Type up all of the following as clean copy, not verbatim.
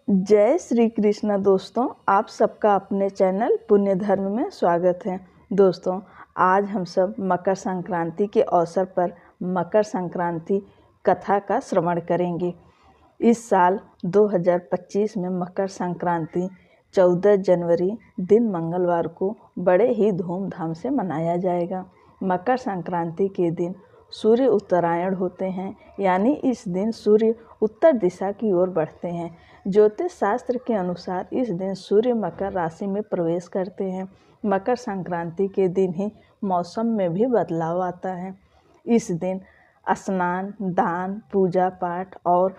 जय श्री कृष्ण दोस्तों, आप सबका अपने चैनल पुण्य धर्म में स्वागत है। दोस्तों, आज हम सब मकर संक्रांति के अवसर पर मकर संक्रांति कथा का श्रवण करेंगे। इस साल 2025 में मकर संक्रांति 14 जनवरी दिन मंगलवार को बड़े ही धूमधाम से मनाया जाएगा। मकर संक्रांति के दिन सूर्य उत्तरायण होते हैं, यानी इस दिन सूर्य उत्तर दिशा की ओर बढ़ते हैं। ज्योतिष शास्त्र के अनुसार इस दिन सूर्य मकर राशि में प्रवेश करते हैं। मकर संक्रांति के दिन ही मौसम में भी बदलाव आता है। इस दिन स्नान, दान, पूजा पाठ और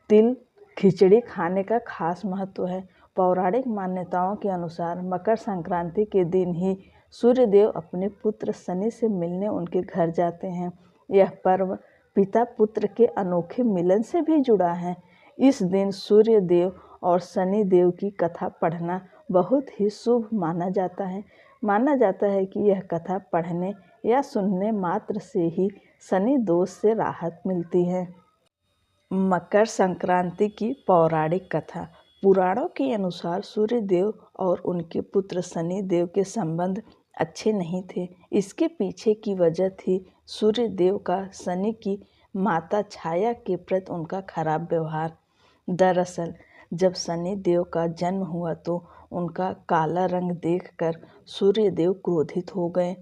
तिल खिचड़ी खाने का खास महत्व है। पौराणिक मान्यताओं के अनुसार मकर संक्रांति के दिन ही सूर्यदेव अपने पुत्र शनि से मिलने उनके घर जाते हैं। यह पर्व पिता पुत्र के अनोखे मिलन से भी जुड़ा है। इस दिन सूर्य देव और शनि देव की कथा पढ़ना बहुत ही शुभ माना जाता है। माना जाता है कि यह कथा पढ़ने या सुनने मात्र से ही शनि दोष से राहत मिलती है। मकर संक्रांति की पौराणिक कथा। पुराणों के अनुसार सूर्य देव और उनके पुत्र शनि देव के संबंध अच्छे नहीं थे। इसके पीछे की वजह थी सूर्य देव का शनि की माता छाया के प्रति उनका खराब व्यवहार। दरअसल जब शनि देव का जन्म हुआ तो उनका काला रंग देखकर सूर्य देव क्रोधित हो गए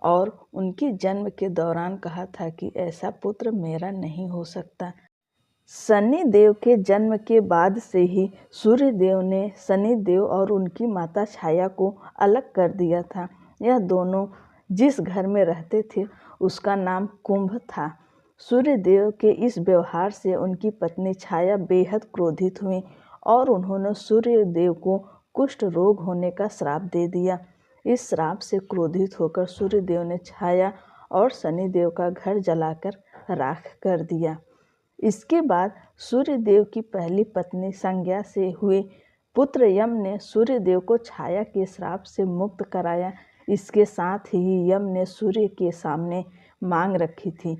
और उनके जन्म के दौरान कहा था कि ऐसा पुत्र मेरा नहीं हो सकता। शनि देव के जन्म के बाद से ही सूर्य देव ने शनि देव और उनकी माता छाया को अलग कर दिया था। यह दोनों जिस घर में रहते थे उसका नाम कुंभ था। सूर्य देव के इस व्यवहार से उनकी पत्नी छाया बेहद क्रोधित हुई और उन्होंने सूर्य देव को कुष्ठ रोग होने का श्राप दे दिया। इस श्राप से क्रोधित होकर सूर्य देव ने छाया और शनि देव का घर जलाकर राख कर दिया। इसके बाद सूर्य देव की पहली पत्नी संज्ञा से हुए पुत्र यम ने सूर्य देव को छाया के श्राप से मुक्त कराया। इसके साथ ही यम ने सूर्य के सामने मांग रखी थी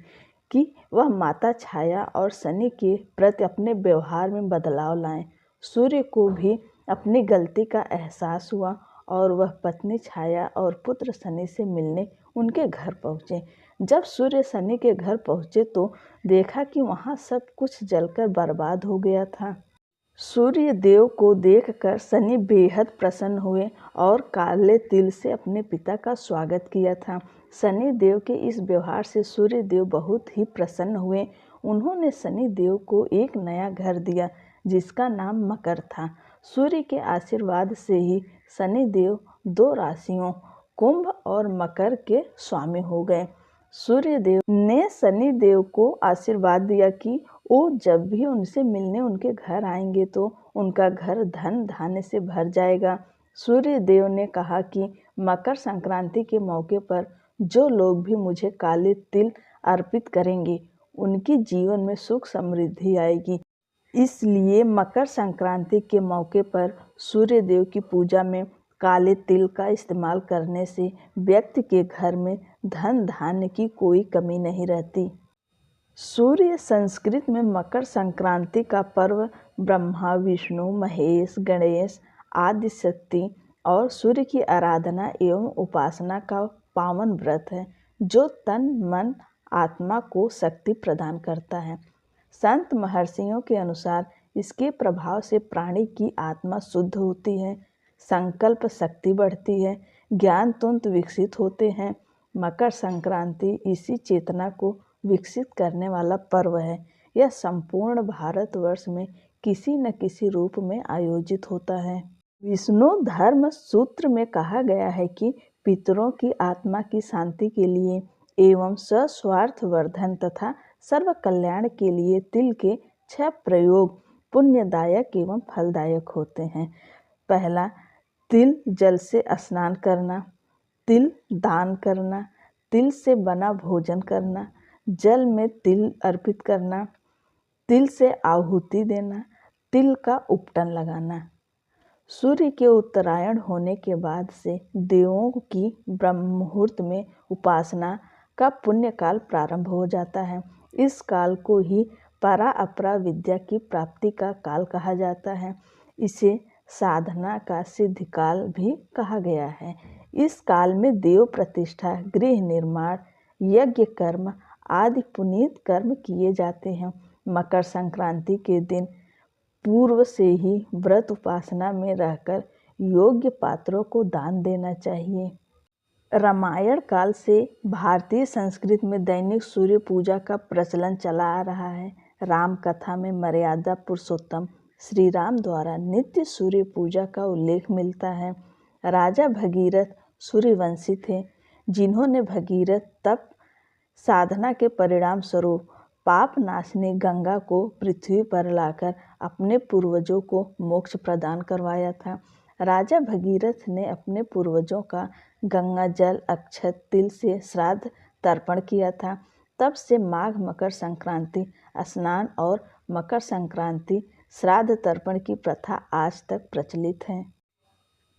कि वह माता छाया और शनि के प्रति अपने व्यवहार में बदलाव लाएं। सूर्य को भी अपनी गलती का एहसास हुआ और वह पत्नी छाया और पुत्र शनि से मिलने उनके घर पहुँचे। जब सूर्य शनि के घर पहुँचे तो देखा कि वहाँ सब कुछ जलकर बर्बाद हो गया था। सूर्य देव को देखकर शनि बेहद प्रसन्न हुए और काले तिल से अपने पिता का स्वागत किया था। शनि देव के इस व्यवहार से सूर्य देव बहुत ही प्रसन्न हुए। उन्होंने शनि देव को एक नया घर दिया जिसका नाम मकर था। सूर्य के आशीर्वाद से ही शनि देव दो राशियों कुंभ और मकर के स्वामी हो गए। सूर्य देव ने शनि देव को आशीर्वाद दिया कि वो जब भी उनसे मिलने उनके घर आएंगे तो उनका घर धन धान्य से भर जाएगा। सूर्य देव ने कहा कि मकर संक्रांति के मौके पर जो लोग भी मुझे काले तिल अर्पित करेंगे उनकी जीवन में सुख समृद्धि आएगी। इसलिए मकर संक्रांति के मौके पर सूर्य देव की पूजा में काले तिल का इस्तेमाल करने से व्यक्ति के घर में धन धान्य की कोई कमी नहीं रहती। सूर्य संस्कृत में मकर संक्रांति का पर्व ब्रह्मा, विष्णु, महेश, गणेश आदि शक्ति और सूर्य की आराधना एवं उपासना का पावन व्रत है जो तन मन आत्मा को शक्ति प्रदान करता है। संत महर्षियों के अनुसार इसके प्रभाव से प्राणी की आत्मा शुद्ध होती है, संकल्प शक्ति बढ़ती है, ज्ञान तंत्र विकसित होते हैं। मकर संक्रांति इसी चेतना को विकसित करने वाला पर्व है। यह संपूर्ण भारतवर्ष में किसी न किसी रूप में आयोजित होता है। विष्णु धर्म सूत्र में कहा गया है कि पितरों की आत्मा की शांति के लिए एवं सस्वार्थ वर्धन तथा सर्व कल्याण के लिए तिल के 6 प्रयोग पुण्यदायक एवं फलदायक होते हैं। पहला, तिल जल से स्नान करना, तिल दान करना, तिल से बना भोजन करना, जल में तिल अर्पित करना, तिल से आहुति देना, तिल का उपटन लगाना। सूर्य के उत्तरायण होने के बाद से देवों की ब्रह्म मुहूर्त में उपासना का पुण्य काल प्रारंभ हो जाता है। इस काल को ही परा अपरा विद्या की प्राप्ति का काल कहा जाता है। इसे साधना का सिद्ध काल भी कहा गया है। इस काल में देव प्रतिष्ठा, गृह निर्माण, यज्ञ कर्म आदि पुनीत कर्म किए जाते हैं। मकर संक्रांति के दिन पूर्व से ही व्रत उपासना में रहकर योग्य पात्रों को दान देना चाहिए। रामायण काल से भारतीय संस्कृति में दैनिक सूर्य पूजा का प्रचलन चला आ रहा है। राम कथा में मर्यादा पुरुषोत्तम श्री राम द्वारा नित्य सूर्य पूजा का उल्लेख मिलता है। राजा भगीरथ सूर्यवंशी थे, जिन्होंने भगीरथ तप साधना के परिणाम स्वरूप पाप नाशनी गंगा को पृथ्वी पर लाकर अपने पूर्वजों को मोक्ष प्रदान करवाया था। राजा भगीरथ ने अपने पूर्वजों का गंगा जल, अक्षत, तिल से श्राद्ध तर्पण किया था। तब से माघ मकर संक्रांति स्नान और मकर संक्रांति श्राद्ध तर्पण की प्रथा आज तक प्रचलित है।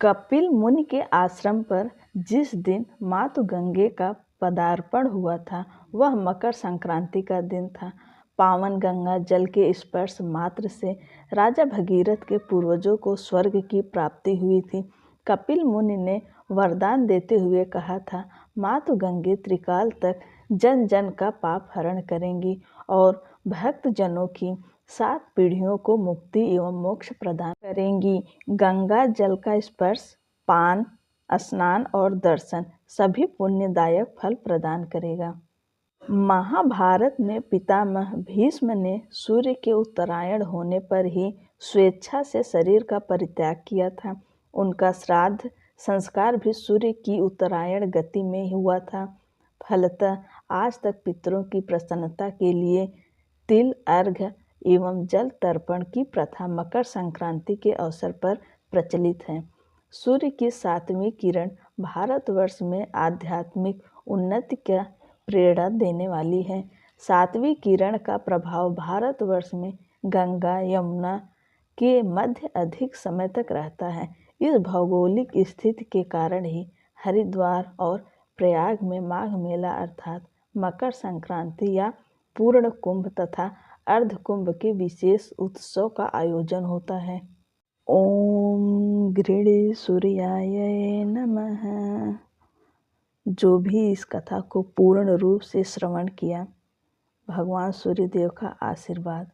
कपिल मुनि के आश्रम पर जिस दिन मातु गंगे का पदार्पण हुआ था, वह मकर संक्रांति का दिन था। पावन गंगा जल के स्पर्श मात्र से राजा भगीरथ के पूर्वजों को स्वर्ग की प्राप्ति हुई थी। कपिल मुनि ने वरदान देते हुए कहा था, मातु गंगे त्रिकाल तक जन जन का पाप हरण करेंगी और भक्त जनों की 7 पीढ़ियों को मुक्ति एवं मोक्ष प्रदान करेंगी। गंगा जल का स्पर्श, पान, स्नान और दर्शन सभी पुण्यदायक फल प्रदान करेगा। महाभारत में पितामह भीष्म ने सूर्य के उत्तरायण होने पर ही स्वेच्छा से शरीर का परित्याग किया था। उनका श्राद्ध संस्कार भी सूर्य की उत्तरायण गति में हुआ था। फलतः आज तक पितरों की प्रसन्नता के लिए तिल अर्घ्य एवं जल तर्पण की प्रथा मकर संक्रांति के अवसर पर प्रचलित है। सूर्य की 7वीं किरण भारतवर्ष में आध्यात्मिक उन्नति का प्रेरणा देने वाली है। 7वीं किरण का प्रभाव भारतवर्ष में गंगा यमुना के मध्य अधिक समय तक रहता है। इस भौगोलिक स्थिति के कारण ही हरिद्वार और प्रयाग में माघ मेला अर्थात मकर संक्रांति या पूर्ण कुंभ तथा अर्ध कुंभ के विशेष उत्सव का आयोजन होता है। ओम गृणी सूर्याय नमः। जो भी इस कथा को पूर्ण रूप से श्रवण किया, भगवान सूर्यदेव का आशीर्वाद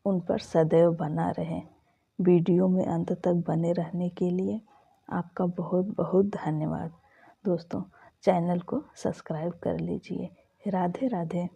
उन पर सदैव बना रहे। वीडियो में अंत तक बने रहने के लिए आपका बहुत बहुत धन्यवाद। दोस्तों, चैनल को सब्सक्राइब कर लीजिए। राधे राधे।